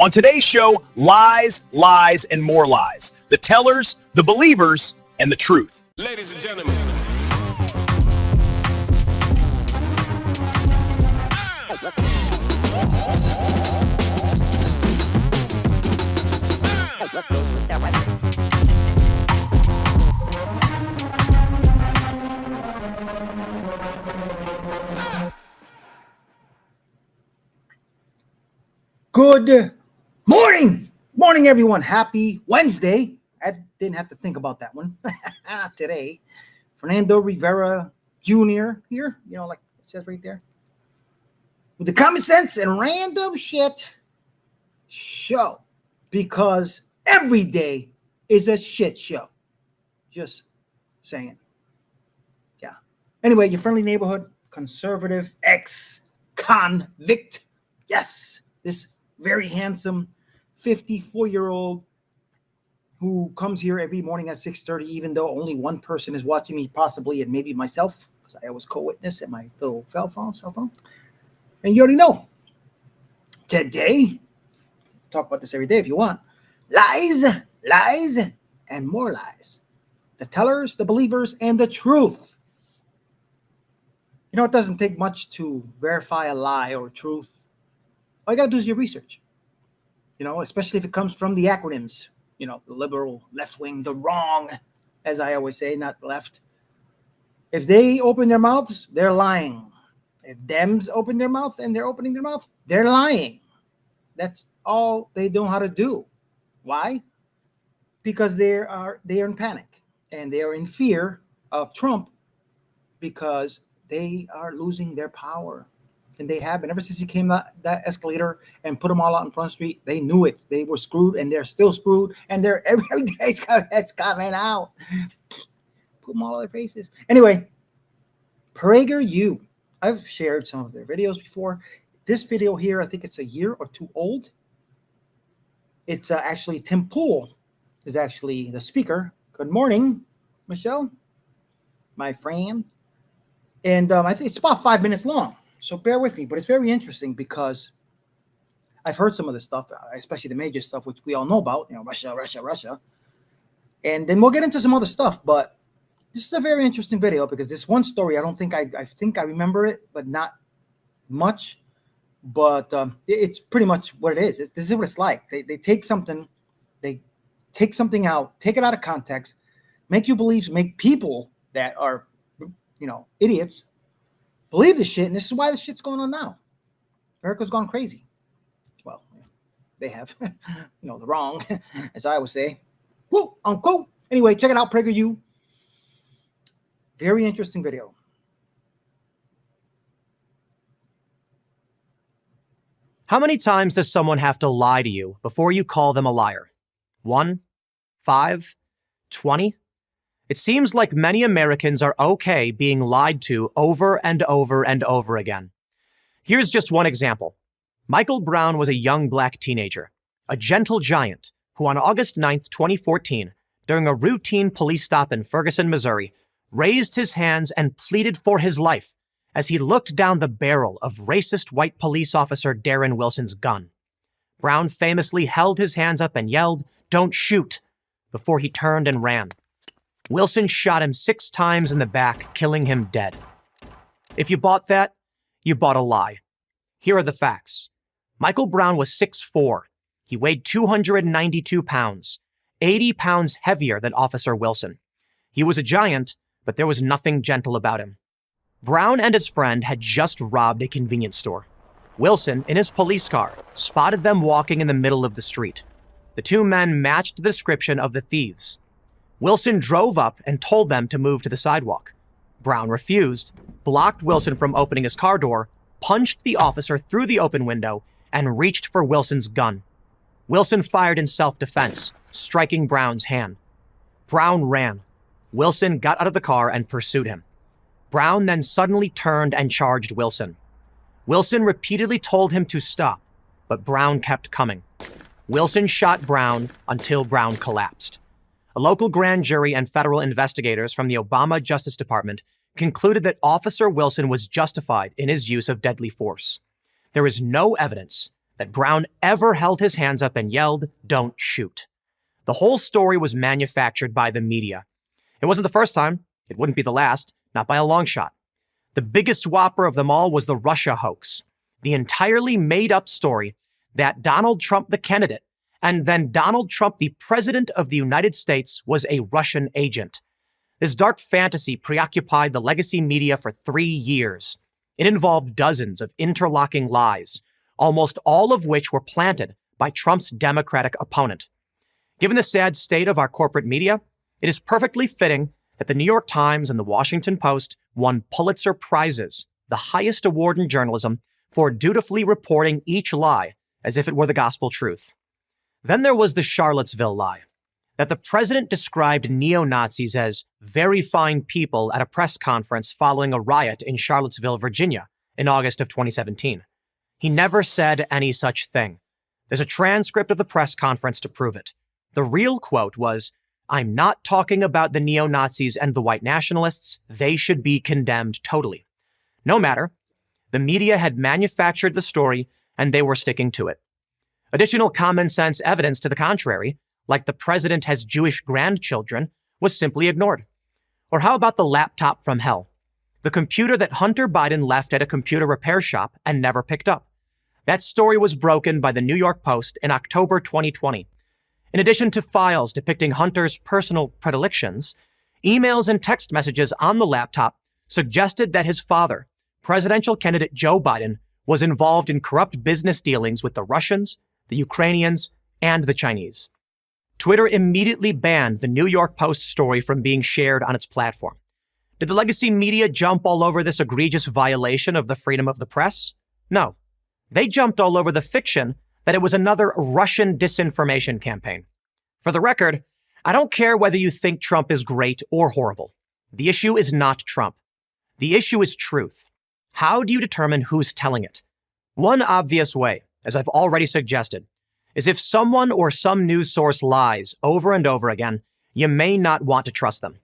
On today's show, lies, lies, and more lies. The tellers, the believers, and the truth. Ladies and gentlemen. Good morning, everyone. Happy Wednesday. I didn't have to think about that one today. Fernando Rivera Jr. here, like it says right there, with the common sense and random shit show, because every day is a shit show. Just saying. Yeah. Anyway, your friendly neighborhood conservative ex-convict. Yes, this very handsome 54-year-old who comes here every morning at 6:30, even though only one person is watching me, possibly, and maybe myself, because I was co-witness at my little cell phone. And you already know. Today, talk about this every day if you want. Lies, lies, and more lies. The tellers, the believers, and the truth. It doesn't take much to verify a lie or truth. All you got to do is your research. Especially if it comes from the acronyms, the liberal, left wing, the wrong, as I always say, not left. If they open their mouths, they're lying. If Dems open their mouth and they're opening their mouth, they're lying. That's all they know how to do. Why? Because they are in panic and they are in fear of Trump because they are losing their power. And they have been ever since he came that escalator and put them all out in Front Street. They knew it. They were screwed, and they're still screwed. And they're every day it's coming out. Put them all on their faces. Anyway, PragerU. I've shared some of their videos before. This video here, I think it's a year or two old. It's actually Tim Pool is actually the speaker. Good morning, Michelle, my friend. And I think it's about 5 minutes long. So bear with me, but it's very interesting because I've heard some of this stuff, especially the major stuff, which we all know about, Russia. And then we'll get into some other stuff, but this is a very interesting video because this one story, I think I remember it, but not much. But it's pretty much what it is. This is what it's like. They take something out, take it out of context, make people that are, idiots, believe this shit, and this is why this shit's going on now. America's gone crazy. Well, they have, the wrong, as I would say. Quote, unquote. Anyway, check it out, PragerU. Very interesting video. How many times does someone have to lie to you before you call them a liar? 1, 5, 20? It seems like many Americans are okay being lied to over and over and over again. Here's just one example. Michael Brown was a young black teenager, a gentle giant, who on August 9th, 2014, during a routine police stop in Ferguson, Missouri, raised his hands and pleaded for his life as he looked down the barrel of racist white police officer Darren Wilson's gun. Brown famously held his hands up and yelled, "Don't shoot," before he turned and ran. Wilson shot him 6 times in the back, killing him dead. If you bought that, you bought a lie. Here are the facts. Michael Brown was 6'4". He weighed 292 pounds, 80 pounds heavier than Officer Wilson. He was a giant, but there was nothing gentle about him. Brown and his friend had just robbed a convenience store. Wilson, in his police car, spotted them walking in the middle of the street. The 2 men matched the description of the thieves. Wilson drove up and told them to move to the sidewalk. Brown refused, blocked Wilson from opening his car door, punched the officer through the open window, and reached for Wilson's gun. Wilson fired in self-defense, striking Brown's hand. Brown ran. Wilson got out of the car and pursued him. Brown then suddenly turned and charged Wilson. Wilson repeatedly told him to stop, but Brown kept coming. Wilson shot Brown until Brown collapsed. A local grand jury and federal investigators from the Obama Justice Department concluded that Officer Wilson was justified in his use of deadly force. There is no evidence that Brown ever held his hands up and yelled, "Don't shoot." The whole story was manufactured by the media. It wasn't the first time. It wouldn't be the last, not by a long shot. The biggest whopper of them all was the Russia hoax, the entirely made-up story that Donald Trump, the candidate, and then Donald Trump, the president of the United States, was a Russian agent. This dark fantasy preoccupied the legacy media for 3 years. It involved dozens of interlocking lies, almost all of which were planted by Trump's Democratic opponent. Given the sad state of our corporate media, it is perfectly fitting that the New York Times and the Washington Post won Pulitzer Prizes, the highest award in journalism, for dutifully reporting each lie as if it were the gospel truth. Then there was the Charlottesville lie, that the president described neo-Nazis as very fine people at a press conference following a riot in Charlottesville, Virginia, in August of 2017. He never said any such thing. There's a transcript of the press conference to prove it. The real quote was, "I'm not talking about the neo-Nazis and the white nationalists. They should be condemned totally." No matter. The media had manufactured the story, and they were sticking to it. Additional common sense evidence to the contrary, like the president has Jewish grandchildren, was simply ignored. Or how about the laptop from hell? The computer that Hunter Biden left at a computer repair shop and never picked up. That story was broken by the New York Post in October 2020. In addition to files depicting Hunter's personal predilections, emails and text messages on the laptop suggested that his father, presidential candidate Joe Biden, was involved in corrupt business dealings with the Russians, the Ukrainians, and the Chinese. Twitter immediately banned the New York Post story from being shared on its platform. Did the legacy media jump all over this egregious violation of the freedom of the press? No. They jumped all over the fiction that it was another Russian disinformation campaign. For the record, I don't care whether you think Trump is great or horrible. The issue is not Trump. The issue is truth. How do you determine who's telling it? One obvious way, as I've already suggested, is if someone or some news source lies over and over again, you may not want to trust them.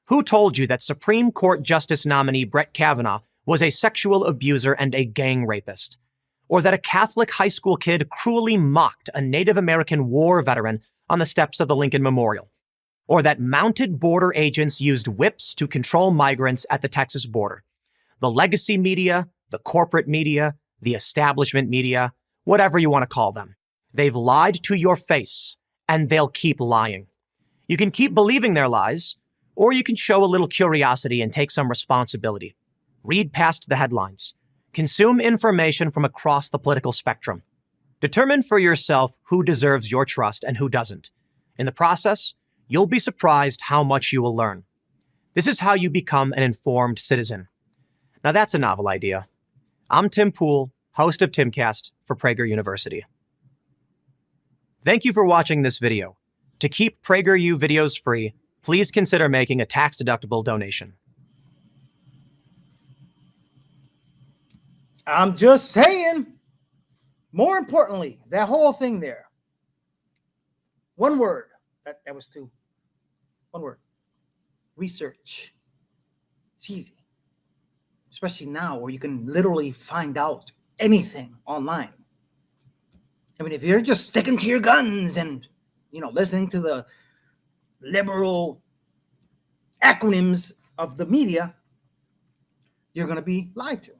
Who told you that Supreme Court Justice nominee Brett Kavanaugh was a sexual abuser and a gang rapist? Or that a Catholic high school kid cruelly mocked a Native American war veteran on the steps of the Lincoln Memorial? Or that mounted border agents used whips to control migrants at the Texas border? The legacy media, the corporate media, the establishment media, whatever you want to call them. They've lied to your face, and they'll keep lying. You can keep believing their lies, or you can show a little curiosity and take some responsibility. Read past the headlines. Consume information from across the political spectrum. Determine for yourself who deserves your trust and who doesn't. In the process, you'll be surprised how much you will learn. This is how you become an informed citizen. Now that's a novel idea. I'm Tim Pool, host of Timcast for Prager University. Thank you for watching this video. To keep PragerU videos free, please consider making a tax-deductible donation. I'm just saying. More importantly, that whole thing there. One word. That was two. One word. Research. It's easy. Especially now where you can literally find out anything online. I mean, if you're just sticking to your guns and, listening to the liberal acronyms of the media, you're going to be lied to.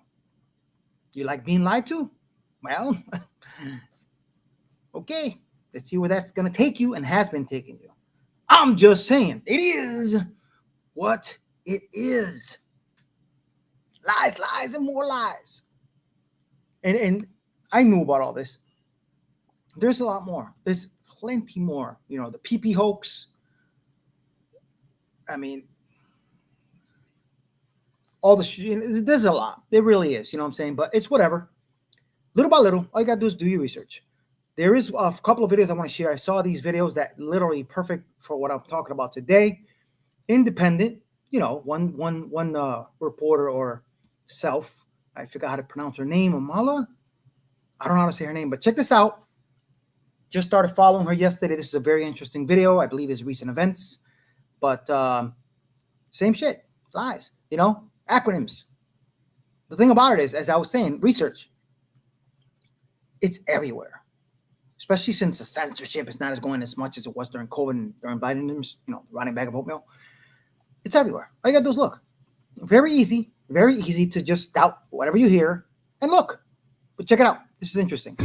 You like being lied to? Well, okay. Let's see where that's going to take you and has been taking you. I'm just saying, it is what it is. Lies, lies, and more lies. And I knew about all this. There's a lot more. There's plenty more. The PP hoax. I mean, all the there's a lot. There really is. You know what I'm saying? But it's whatever. Little by little, all you got to do is do your research. There is a couple of videos I want to share. I saw these videos that literally perfect for what I'm talking about today. Independent, one reporter or self. I forgot how to pronounce her name. Amala? I don't know how to say her name, but check this out. Just started following her yesterday. This is a very interesting video. I believe it's recent events. But same shit. Lies. Acronyms. The thing about it is, as I was saying, research. It's everywhere, especially since the censorship is not as going as much as it was during COVID and during Biden, running bag of oatmeal. It's everywhere. All you got to do is look. Very easy to just doubt whatever you hear and look. But check it out. This is interesting.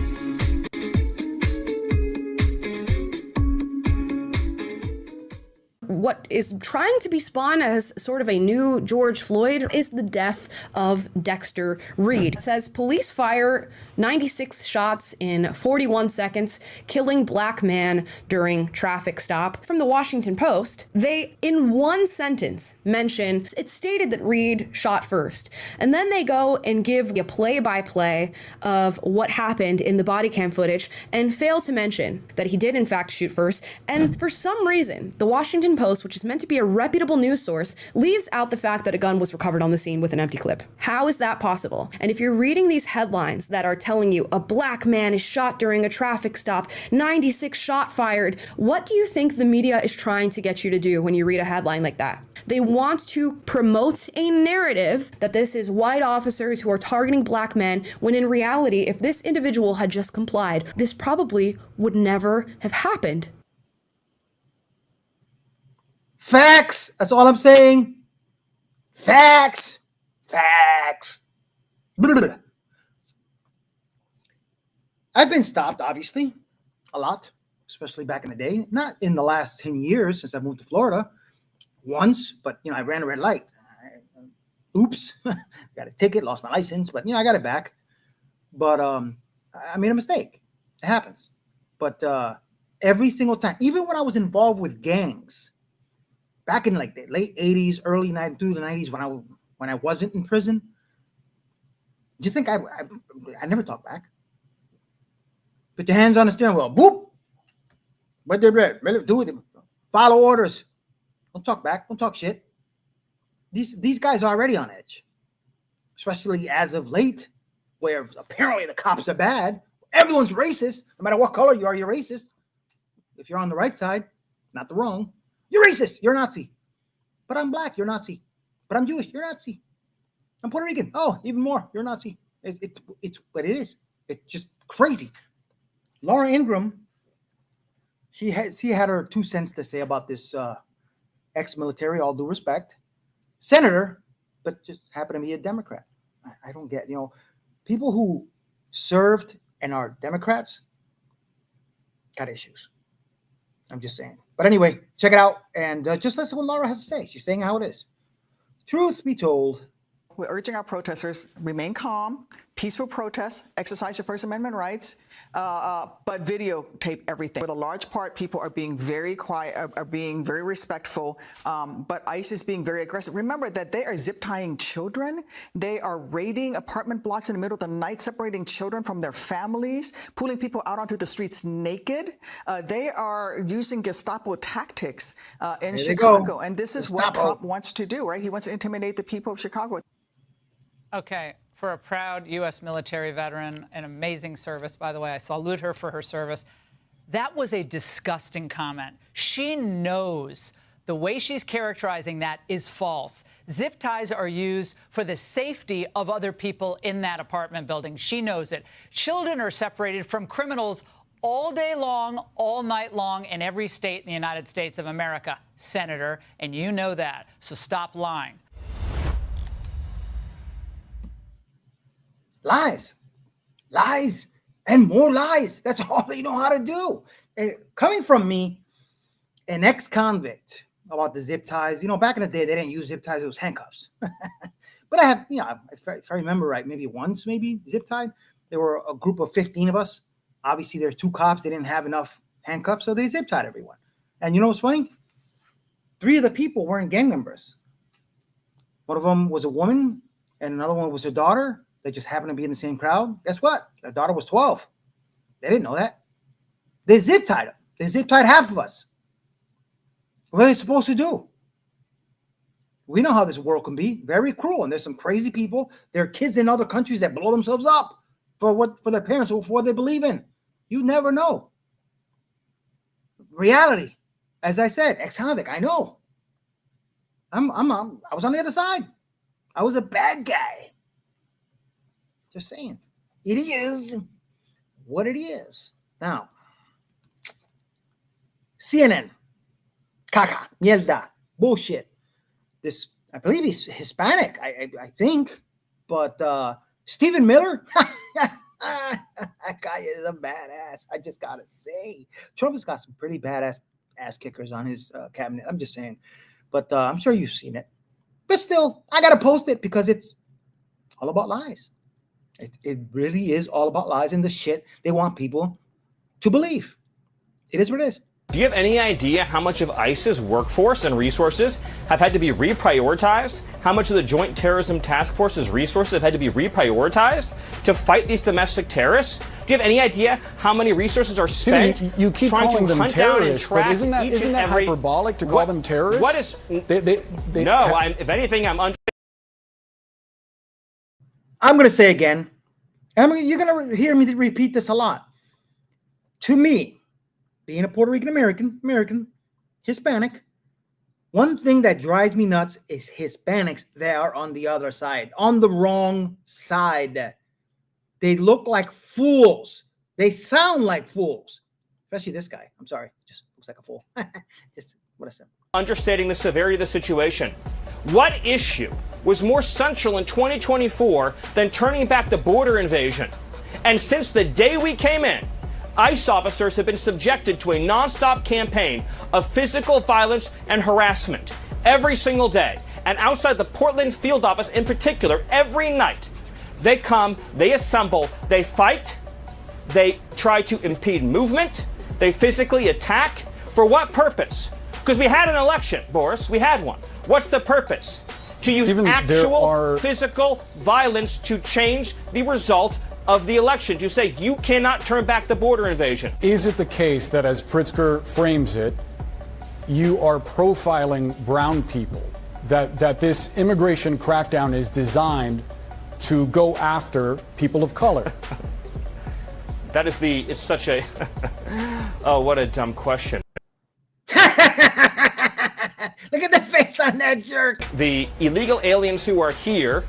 What is trying to be spun as sort of a new George Floyd is the death of Dexter Reed. It says police fire 96 shots in 41 seconds, killing black man during traffic stop. From the Washington Post, they, in one sentence, mention it's stated that Reed shot first. And then they go and give a play-by-play of what happened in the body cam footage and fail to mention that he did in fact shoot first. And for some reason, the Washington Post, which is meant to be a reputable news source, leaves out the fact that a gun was recovered on the scene with an empty clip. How is that possible? And if you're reading these headlines that are telling you a black man is shot during a traffic stop, 96 shot fired, what do you think the media is trying to get you to do when you read a headline like that? They want to promote a narrative that this is white officers who are targeting black men, when in reality, if this individual had just complied, this probably would never have happened. Facts. That's all I'm saying. Facts. Blah, blah, blah. I've been stopped, obviously, a lot, especially back in the day. Not in the last 10 years since I moved to Florida. Once, but, I ran a red light. Oops. Got a ticket, lost my license, but, I got it back. But I made a mistake. It happens. But every single time, even when I was involved with gangs, back in like the late 80s, early 90s, through the 90s, when I wasn't in prison, do you think I never talked back? Put your hands on the steering wheel. Boop. What did they do with it? Follow orders. Don't talk back. Don't talk shit. These guys are already on edge, especially as of late, where apparently the cops are bad. Everyone's racist. No matter what color you are, you're racist. If you're on the right side, not the wrong. You're racist. You're a Nazi. But I'm black. You're Nazi. But I'm Jewish. You're Nazi. I'm Puerto Rican. Oh, even more. You're Nazi. It's what it is. It's just crazy. Laura Ingraham, she had her 2 cents to say about this ex-military, all due respect, senator, but just happened to be a Democrat. I don't get, people who served and are Democrats got issues. I'm just saying. But anyway, check it out and just listen to what Laura has to say. She's saying how it is. Truth be told. We're urging our protesters remain calm, peaceful protests, exercise your First Amendment rights, but videotape everything. For the large part, people are being very quiet, are being very respectful, but ICE is being very aggressive. Remember that they are zip tying children. They are raiding apartment blocks in the middle of the night, separating children from their families, pulling people out onto the streets naked. They are using Gestapo tactics in Chicago. And this is what Trump wants to do, right? He wants to intimidate the people of Chicago. Okay. For a proud U.S. military veteran, an amazing service, by the way. I salute her for her service. That was a disgusting comment. She knows the way she's characterizing that is false. Zip ties are used for the safety of other people in that apartment building. She knows it. Children are separated from criminals all day long, all night long, in every state in the United States of America, Senator, and you know that. So stop lying. Lies, and more lies. That's all they know how to do. And coming from me, an ex-convict, about the zip ties. Back in the day, they didn't use zip ties. It was handcuffs. But I have, if I remember right, maybe zip tied. There were a group of 15 of us. Obviously, there's 2 cops. They didn't have enough handcuffs, so they zip tied everyone. And you know what's funny? 3 of the people weren't gang members. One of them was a woman, and another one was her daughter. They just happened to be in the same crowd. Guess what? Their daughter was 12. They didn't know that. They zip tied them. They zip tied half of us. What are they supposed to do? We know how this world can be. Very cruel. And there's some crazy people. There are kids in other countries that blow themselves up for their parents or for what they believe in. You never know. Reality. As I said, ex-convict. I know. I was on the other side. I was a bad guy. Just saying. It is what it is. Now, CNN, caca, mierda, bullshit. This, I believe he's Hispanic, I think. But Stephen Miller, that guy is a badass. I just got to say. Trump has got some pretty badass ass kickers on his cabinet. I'm just saying. But I'm sure you've seen it. But still, I got to post it because it's all about lies. It really is all about lies and the shit they want people to believe. It is what it is. Do you have any idea how much of ICE's workforce and resources have had to be reprioritized? How much of the Joint Terrorism Task Force's resources have had to be reprioritized to fight these domestic terrorists? Do you have any idea how many resources are spent you keep trying calling to them hunt down and terrorists, track but isn't that every, hyperbolic to call them terrorists? What is... They no, if anything, I'm going to say again, you're going to hear me repeat this a lot. To me, being a Puerto Rican American, Hispanic, one thing that drives me nuts is Hispanics that are on the other side, on the wrong side. They look like fools. They sound like fools. Especially this guy. I'm sorry. Just looks like a fool. Just what I said. Understating the severity of the situation. What issue was more central in 2024 than turning back the border invasion? And since the day we came in, ICE officers have been subjected to a nonstop campaign of physical violence and harassment every single day. And outside the Portland field office in particular, every night, they come, they assemble, they fight, they try to impede movement, they physically attack. For what purpose? Because we had an election, Boris. We had one. What's the purpose? To use actual physical violence to change the result of the election, to say you cannot turn back the border invasion. Is it the case that, as Pritzker frames it, you are profiling brown people, that this immigration crackdown is designed to go after people of color? That is it's such a, oh, what a dumb question. Look at the face on that jerk. The illegal aliens who are here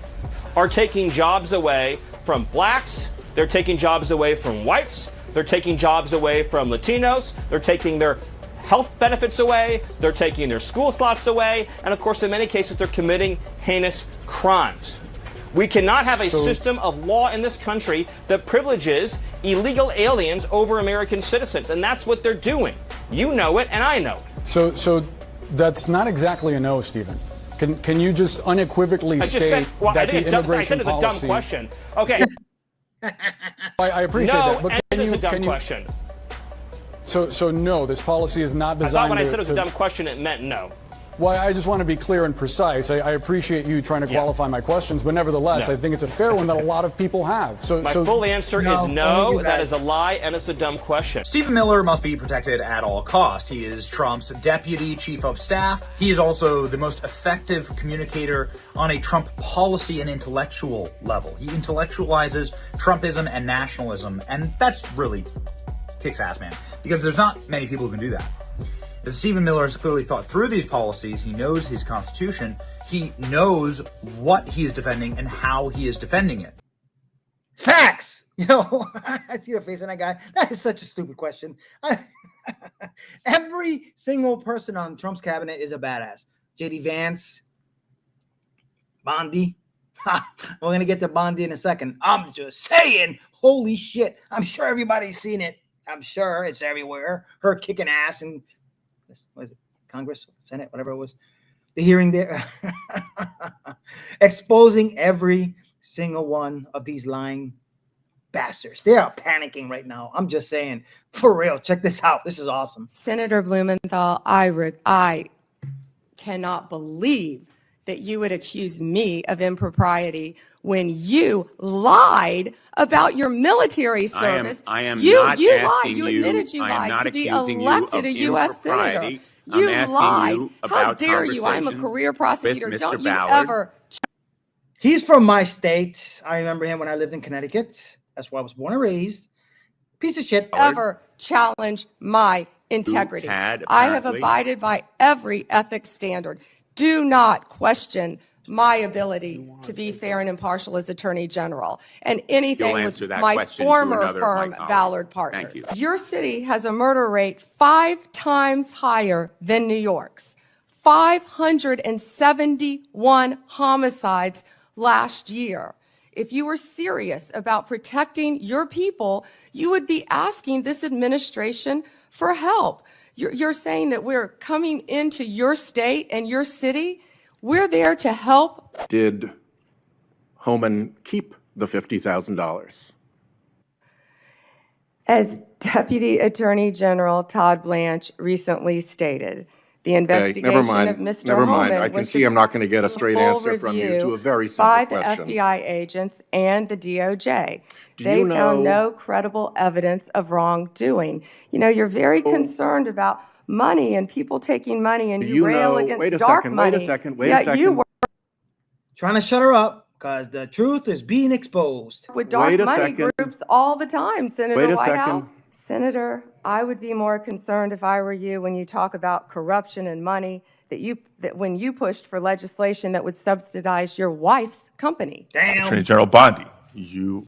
are taking jobs away from blacks, they're taking jobs away from whites, they're taking jobs away from Latinos, they're taking their health benefits away, they're taking their school slots away, and of course in many cases they're committing heinous crimes. We cannot have a system of law in this country that privileges illegal aliens over American citizens, and that's what they're doing. You know it, and I know it. So that's not exactly a no, Stephen. Can you just unequivocally state that the immigration I said it's a dumb question. Okay. I appreciate that, but can you? It's a dumb question. So no, this policy is not designed. I thought when I said it was a dumb question, it meant no. Well, I just want to be clear and precise. I appreciate you trying to qualify my questions, but nevertheless, I think it's a fair one that a lot of people have. My full answer is no. That is a lie, and it's a dumb question. Stephen Miller must be protected at all costs. He is Trump's deputy chief of staff. He is also the most effective communicator on a Trump policy and intellectual level. He intellectualizes Trumpism and nationalism, and that's really kicks ass, man, because there's not many people who can do that. Stephen Miller has clearly thought through these policies. He knows his Constitution. He knows what he is defending and how he is defending it. Facts! You know, I see the face of that guy. That is such a stupid question. Every single person on Trump's cabinet is a badass. J.D. Vance, Bondi. We're going to get to Bondi in a second. I'm just saying, holy shit. I'm sure everybody's seen it. I'm sure it's everywhere. Her kicking ass and what is it? Congress, Senate, whatever it was, the hearing there, exposing every single one of these lying bastards. They are panicking right now. I'm just saying, for real, check this out. This is awesome. Senator Blumenthal, I cannot believe that you would accuse me of impropriety when you lied about your military service. I am you not lied. asking You admitted you I am lied not to be accusing elected a you of U.S. senator. impropriety. You I'm asking lied. you How about dare you? I'm a career prosecutor. with Don't Mr. you Ballard. ever. He's from my state. I remember him when I lived in Connecticut. That's where I was born and raised. Piece of shit. Ever challenge my integrity. I have abided by every ethics standard. do not question my ability to be fair and impartial as Attorney General, and anything with my former firm, Ballard Partners. Your city has a murder rate 5 times higher than New York's. 571 homicides last year. If you were serious about protecting your people, you would be asking this administration for help. You're saying that we're coming into your state and your city. We're there to help. Did Homan keep the $50,000? As Deputy Attorney General Todd Blanche recently stated, the investigation of Mr. Never mind. Homan I can was see I'm not going to get a straight full answer from you review to a very by simple the question. FBI agents and the DOJ. Do They you found know- no credible evidence of wrongdoing. You know, you're very concerned about money and people taking money, and you rail against wait a dark second, money. wait a second, wait Yet a second. you work Trying to shut her up because the truth is being exposed. with dark Wait a money second. groups all the time, Senator Wait a Whitehouse. second. Senator, I would be more concerned if I were you when you talk about corruption and money that when you pushed for legislation that would subsidize your wife's company. Damn. Attorney General Bondi, you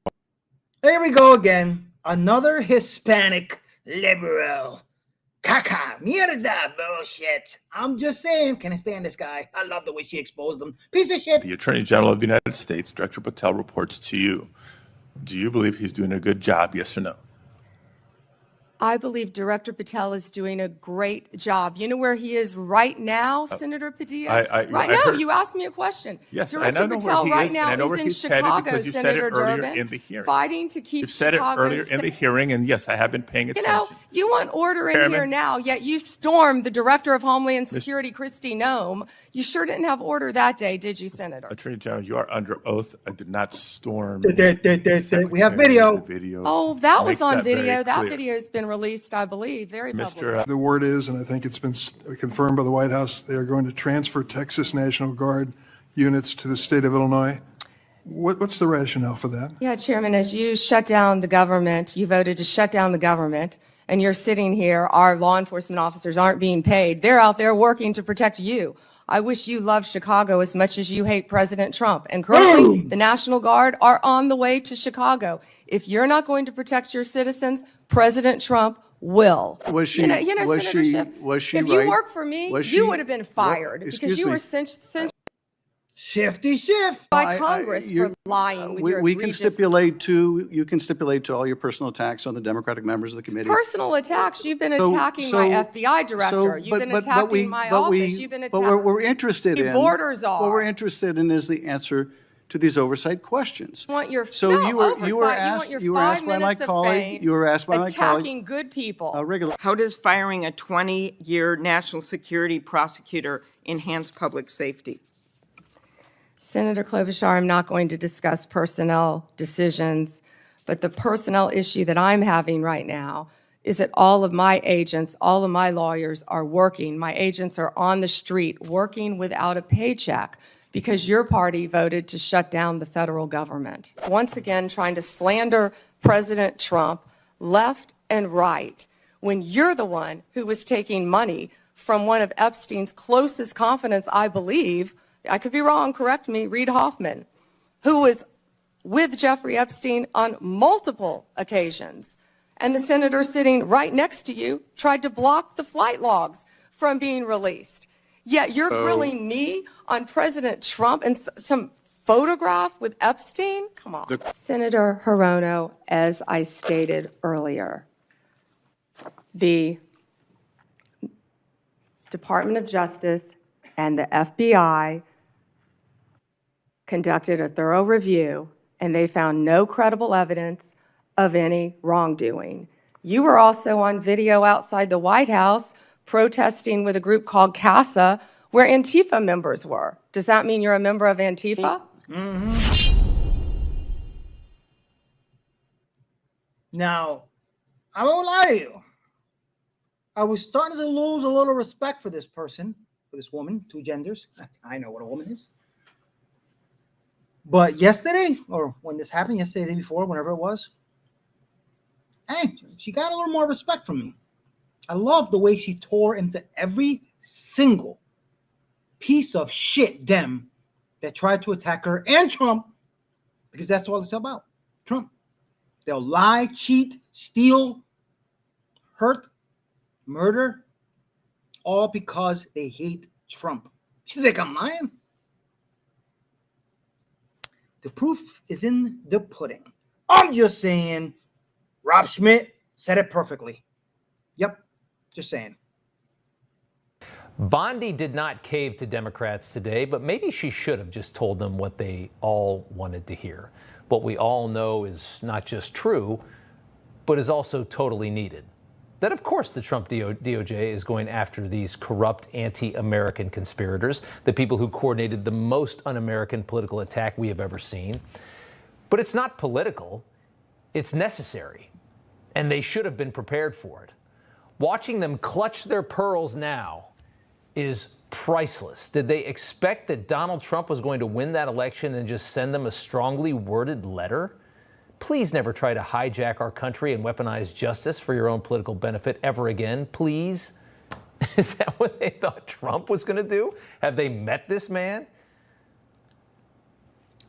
There we go again. Another Hispanic liberal. Caca, mierda, bullshit. I'm just saying, can I stand this guy? I love the way she exposed him. Piece of shit. the Attorney General of the United States, Director Patel, reports to you. Do you believe he's doing a good job, yes or no? I believe Director Patel is doing a great job. You know where he is right now, Senator Padilla? I now, heard- you asked me a question. Yes, Director I know Patel where he right is, now and I know is where in he's headed Chicago, because you said it Senator earlier Durbin, in the hearing. fighting to keep You've said Chicago it earlier in the hearing, and yes, I have been paying You attention. know, you want order in Chairman. here now, yet you stormed the Director of Homeland Security, Kristi Noem. You sure didn't have order that day, did you, Senator? Attorney General, you are under oath. I did not storm. We have video. The video. Oh, that was makes on that very video. That clear. video has been released, I believe, very publicly. Mr. The word is, and I think it's been confirmed by the White House, they are going to transfer Texas National Guard units to the state of Illinois. What's the rationale for that? Yeah, Chairman, as you shut down the government, you voted to shut down the government, and you're sitting here, our law enforcement officers aren't being paid. They're out there working to protect you. I wish you loved Chicago as much as you hate President Trump. And currently, the National Guard are on the way to Chicago. If you're not going to protect your citizens, President Trump will. Was she? You know, was Senator she? Schiff, Was she if right? you worked for me, Was you she- would have been fired because excuse you me. were censured Shifty shift. by Congress for lying with your we can egregious stipulate to. You can stipulate to all your personal attacks on the Democratic members of the committee. personal attacks. You've been So- attacking so- my FBI director. You've but- been but attacking we- my but office. we- You've been But attacking. we're interested Your in. borders are. What we're interested in is the answer to these oversight questions. Want your So no, you were oversight. asked your you were 5 asked by my minutes of colleague. fame You were asked by my colleague. attacking good people. Regular. How does firing a 20-year national security prosecutor enhance public safety? Senator Klobuchar, I'm not going to discuss personnel decisions, but the personnel issue that I'm having right now is that all of my agents, all of my lawyers are working. My agents are on the street working without a paycheck because your party voted to shut down the federal government. Once again, trying to slander President Trump left and right when you're the one who was taking money from one of Epstein's closest confidants, I believe, I could be wrong, correct me, Reid Hoffman, who was with Jeffrey Epstein on multiple occasions. And the senator sitting right next to you tried to block the flight logs from being released. Yet you're grilling me on President Trump and some photograph with Epstein? Come on. Senator Hirono, as I stated earlier, the Department of Justice and the FBI conducted a thorough review, and they found no credible evidence of any wrongdoing. You were also on video outside the White House protesting with a group called Cashapp, where Antifa members were. Does that mean you're a member of Antifa? Now, I won't lie to you. I was starting to lose a little respect for this person, for this woman, 2 genders. I know what a woman is. But yesterday, or when this happened, yesterday, the day before, whenever it was, hey, she got a little more respect from me. I love the way she tore into every single piece of shit, them, that tried to attack her and Trump, because that's all it's about. Trump. They'll lie, cheat, steal, hurt, murder, all because they hate Trump. You think I'm lying? The proof is in the pudding. I'm just saying, Rob Schmidt said it perfectly. Yep, just saying. Bondi did not cave to Democrats today, but maybe she should have just told them what they all wanted to hear. What we all know is not just true, but is also totally needed. That, of course, the Trump DOJ is going after these corrupt anti-American conspirators, the people who coordinated the most un-American political attack we have ever seen. But it's not political. It's necessary. And they should have been prepared for it. Watching them clutch their pearls now is priceless. Did they expect that Donald Trump was going to win that election and just send them a strongly worded letter? Please never try to hijack our country and weaponize justice for your own political benefit ever again, please. Is that what they thought Trump was going to do? Have they met this man?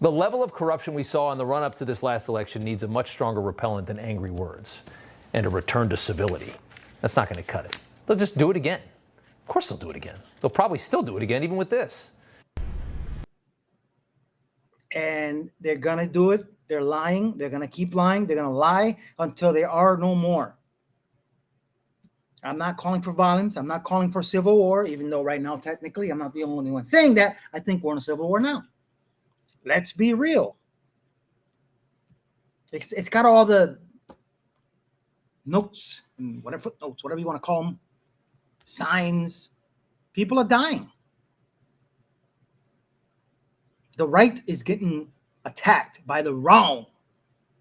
The level of corruption we saw in the run-up to this last election needs a much stronger repellent than angry words and a return to civility. That's not going to cut it. They'll just do it again. Of course they'll do it again. They'll probably still do it again, even with this. And they're going to do it. They're lying. They're going to keep lying. They're going to lie until there are no more. I'm not calling for violence. I'm not calling for civil war, even though right now, technically, I'm not the only one saying that. I think we're in a civil war now. Let's be real. It's got all the notes, and whatever footnotes, whatever you want to call them, signs. People are dying. The right is getting attacked by the wrong,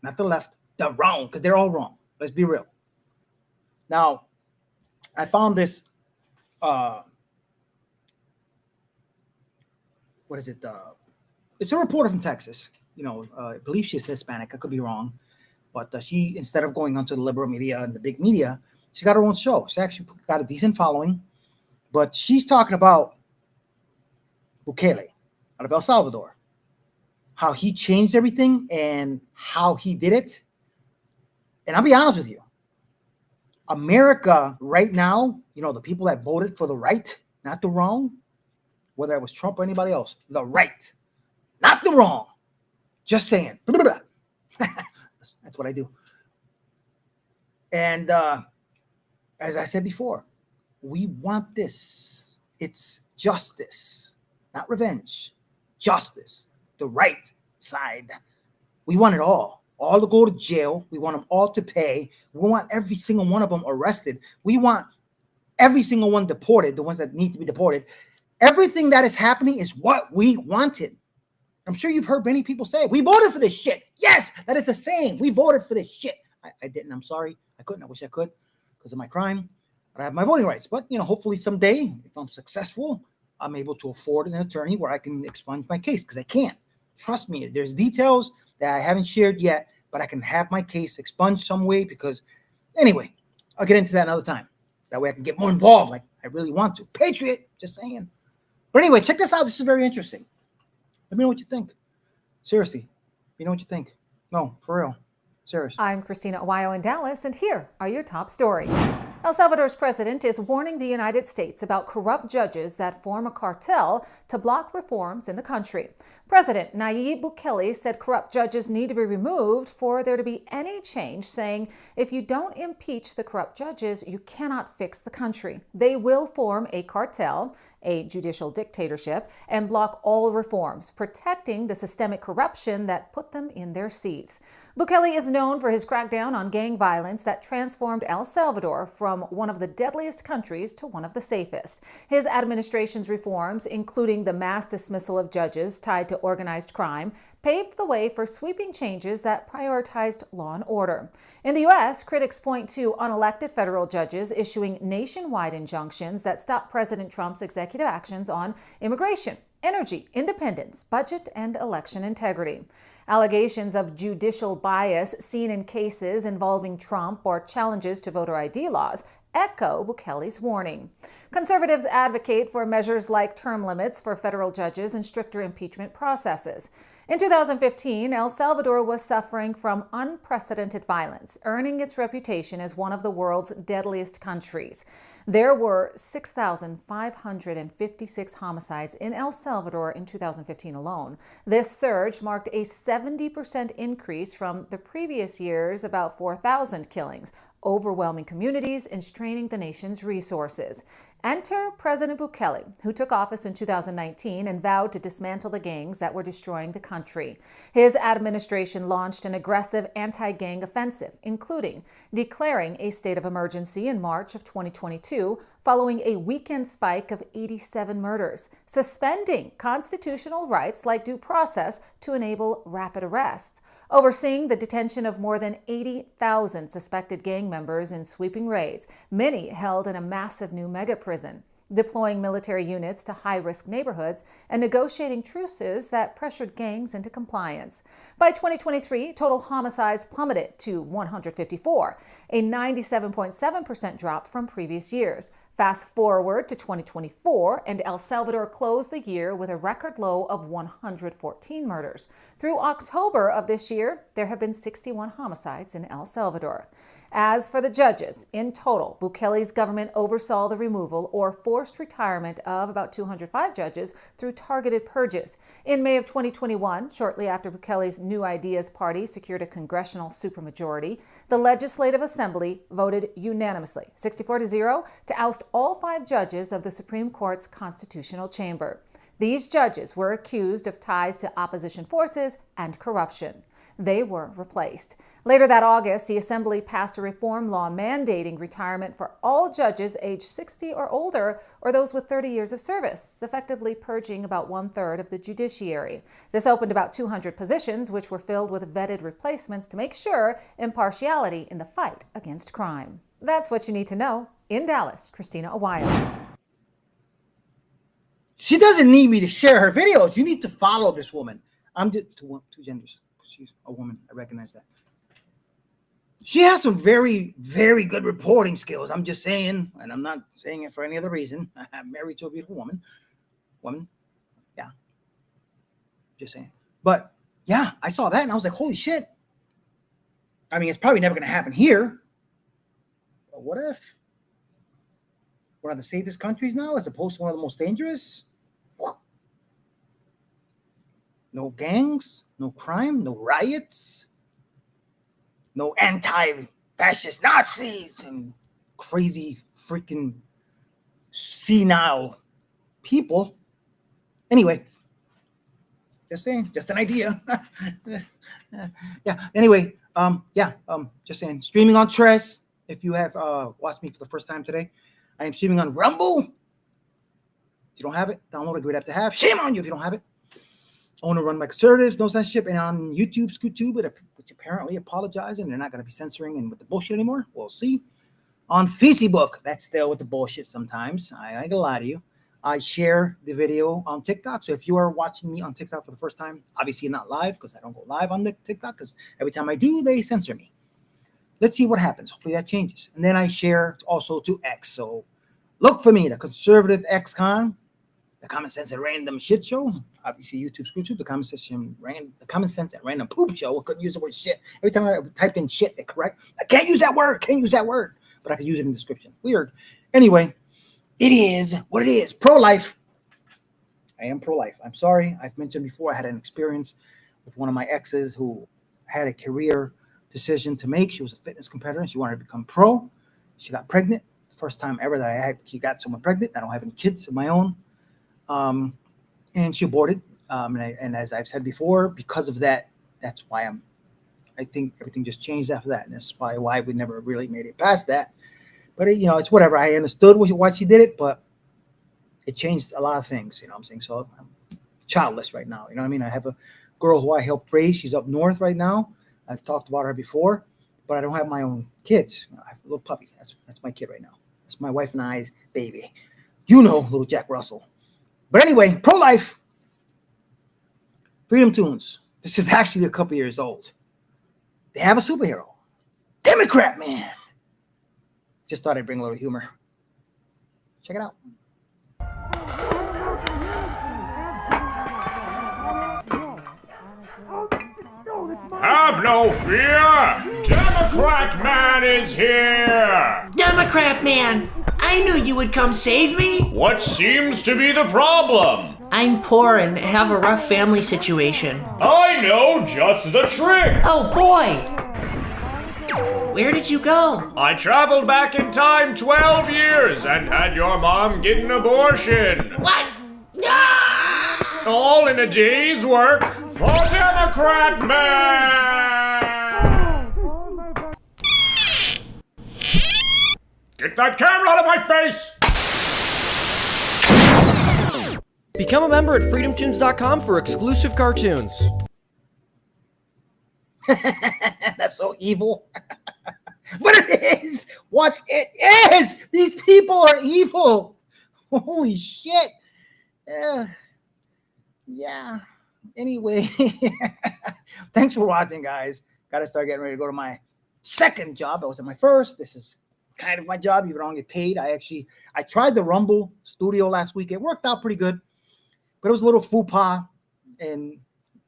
not the left, the wrong, because they're all wrong. Let's be real. Now, I found this, what is it? It's a reporter from Texas. You know, I believe she's Hispanic. I could be wrong. But she, instead of going onto the liberal media and the big media, she got her own show. She actually got a decent following. But she's talking about Bukele out of El Salvador, how he changed everything and how he did it. And I'll be honest with you. America right now, you know, the people that voted for the right, not the wrong, whether it was Trump or anybody else, the right, not the wrong. Just saying. That's what I do. And as I said before, we want this. It's justice, not revenge. Justice, the right side. We want it all to go to jail. We want them all to pay. We want every single one of them arrested. We want every single one deported, the ones that need to be deported. Everything that is happening is what we wanted. I'm sure you've heard many people say, we voted for this shit. Yes, that is a saying. We voted for this shit. I didn't. I'm sorry. I couldn't. I wish I could because of my crime. But I have my voting rights. But, you know, hopefully someday, if I'm successful, I'm able to afford an attorney where I can expunge my case because I can't. Trust me, there's details that I haven't shared yet, but I can have my case expunged some way because, anyway, I'll get into that another time. That way I can get more involved like I really want to. Patriot, just saying. But anyway, check this out. This is very interesting. Let me know what you think. Seriously, you know what you think. No, for real. Serious. I'm Christina Aguayo in Dallas, and here are your top stories. El Salvador's president is warning the United States about corrupt judges that form a cartel to block reforms in the country. President Nayib Bukele said corrupt judges need to be removed for there to be any change, saying if you don't impeach the corrupt judges, you cannot fix the country. They will form a cartel, a judicial dictatorship, and block all reforms, protecting the systemic corruption that put them in their seats. Bukele is known for his crackdown on gang violence that transformed El Salvador from one of the deadliest countries to one of the safest. His administration's reforms, including the mass dismissal of judges tied to organized crime, paved the way for sweeping changes that prioritized law and order. In the U.S., critics point to unelected federal judges issuing nationwide injunctions that stop President Trump's executive actions on immigration, energy, independence, budget, and election integrity. Allegations of judicial bias seen in cases involving Trump or challenges to voter ID laws echo Bukele's warning. Conservatives advocate for measures like term limits for federal judges and stricter impeachment processes. In 2015, El Salvador was suffering from unprecedented violence, earning its reputation as one of the world's deadliest countries. There were 6,556 homicides in El Salvador in 2015 alone. This surge marked a 70% increase from the previous year's about 4,000 killings, overwhelming communities and straining the nation's resources. Enter President Bukele, who took office in 2019 and vowed to dismantle the gangs that were destroying the country. His administration launched an aggressive anti-gang offensive, including declaring a state of emergency in March of 2022, following a weekend spike of 87 murders, suspending constitutional rights like due process to enable rapid arrests, overseeing the detention of more than 80,000 suspected gang members in sweeping raids, many held in a massive new mega prison, deploying military units to high-risk neighborhoods, and negotiating truces that pressured gangs into compliance. By 2023, total homicides plummeted to 154, a 97.7% drop from previous years. Fast forward to 2024, and El Salvador closed the year with a record low of 114 murders. Through October of this year, there have been 61 homicides in El Salvador. As for the judges, in total, Bukele's government oversaw the removal or forced retirement of about 205 judges through targeted purges. In May of 2021, shortly after Bukele's New Ideas Party secured a congressional supermajority, the Legislative Assembly voted unanimously, 64-0, to oust all 5 judges of the Supreme Court's constitutional chamber. These judges were accused of ties to opposition forces and corruption. They were replaced. Later that August, the Assembly passed a reform law mandating retirement for all judges aged 60 or older, or those with 30 years of service, effectively purging about 1/3 of the judiciary. This opened about 200 positions, which were filled with vetted replacements to make sure impartiality in the fight against crime. That's what you need to know. In Dallas, Christina Awayo. She doesn't need me to share her videos. You need to follow this woman. I'm just two genders. She's a woman. I recognize that. She has some very, very good reporting skills. I'm just saying, and I'm not saying it for any other reason. I'm married to a beautiful woman. Yeah. Just saying. But yeah, I saw that and I was like, holy shit. I mean, it's probably never going to happen here. But what if one of the safest countries now as opposed to one of the most dangerous? No gangs, no crime, no riots, no anti-fascist Nazis and crazy freaking senile people. Anyway, just saying, just an idea. Yeah. Anyway, just saying, streaming on Tres. If you have watched me for the first time today, I am streaming on Rumble. If you don't have it, download a great app to have. Shame on you if you don't have it. I want to run my conservatives, no censorship, and on YouTube, ScootTube, which apparently apologizing. They're not going to be censoring and with the bullshit anymore. We'll see. On Facebook, that's still with the bullshit sometimes. I ain't gonna lie to you. I share the video on TikTok. So if you are watching me on TikTok for the first time, obviously not live because I don't go live on the TikTok because every time I do, they censor me. Let's see what happens. Hopefully that changes. And then I share also to X. So look for me, the conservative X-Con. The Common Sense and Random Shit Show. Obviously, YouTube, ScootTube, the Common Sense and Random Poop Show. I couldn't use the word shit. Every time I type in shit, they correct. I can't use that word. But I can use it in the description. Weird. Anyway, it is what it is. Pro-life. I am pro-life. I'm sorry. I've mentioned before I had an experience with one of my exes who had a career decision to make. She was a fitness competitor and she wanted to become pro. She got pregnant. First time ever that she got someone pregnant. I don't have any kids of my own. And she aborted. And as I've said before, because of that, that's why I think everything just changed after that. And that's why we never really made it past that. But, it's whatever. I understood why she did it, but it changed a lot of things, what I'm saying? So I'm childless right now. You know what I mean? I have a girl who I helped raise. She's up north right now. I've talked about her before, but I don't have my own kids. I have a little puppy. That's my kid right now. That's my wife and I's baby. Little Jack Russell. But anyway, pro-life, Freedom Tunes. This is actually a couple years old. They have a superhero, Democrat man. Just thought I'd bring a little humor. Check it out. Have no fear! Democrat Man is here! Democrat Man! I knew you would come save me! What seems to be the problem? I'm poor and have a rough family situation. I know just the trick! Oh boy! Where did you go? I traveled back in time 12 years and had your mom get an abortion. What? Ah! All in a day's work for Democrat Man! Get that camera out of my face! Become a member at freedomtunes.com for exclusive cartoons. That's so evil. But it is what it is. These people are evil. Holy shit. Yeah. Anyway, thanks for watching, guys. Got to start getting ready to go to my second job. I was at my first. This is kind of my job, even though I don't get paid. I tried the Rumble studio last week. It worked out pretty good, but it was a little faux pas. And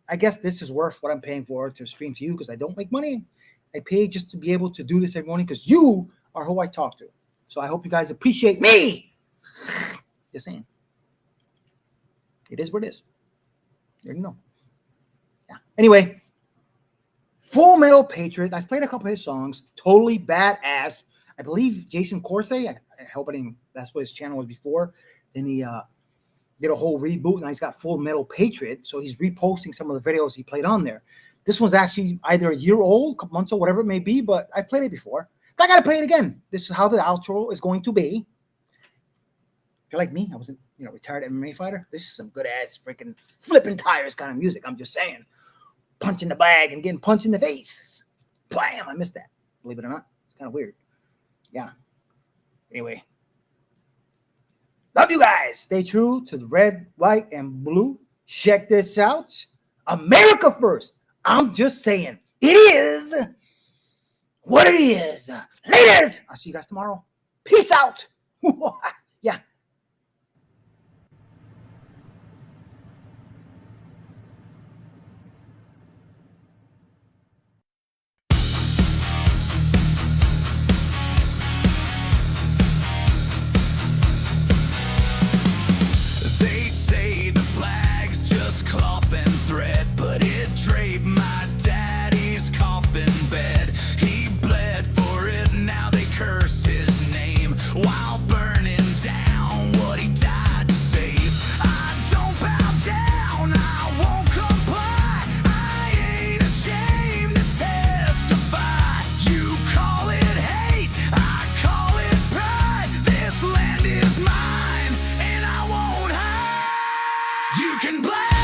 I guess this is worth what I'm paying for to stream to you, because I don't make money. I pay just to be able to do this every morning because you are who I talk to. So I hope you guys appreciate me. Just saying. It is what it is. There you go. Yeah. Anyway, Full Metal Patriot. I've played a couple of his songs. Totally badass. I believe Jason Corse. I hope I didn't. That's what his channel was before. Then he did a whole reboot. Now he's got Full Metal Patriot. So he's reposting some of the videos he played on there. This one's actually either a year old, a couple months old, whatever it may be, but I've played it before. But I got to play it again. This is how the outro is going to be. If you're like me, I wasn't, retired MMA fighter. This is some good ass freaking flipping tires kind of music. I'm just saying. Punching the bag and getting punched in the face. Blam! I missed that. Believe it or not. It's kind of weird. Yeah. Anyway. Love you guys. Stay true to the red, white, and blue. Check this out. America first. I'm just saying. It is what it is. Ladies, I'll see you guys tomorrow. Peace out. Yeah. They say the flag's just cloth and thread, but it draped my daddy's coffin bed. He bled for it, now they curse his name while burning down what he died to save. I don't bow down, I won't comply. I ain't ashamed to testify. You call it hate, I call it pride. This land is mine, and I won't hide. You can blame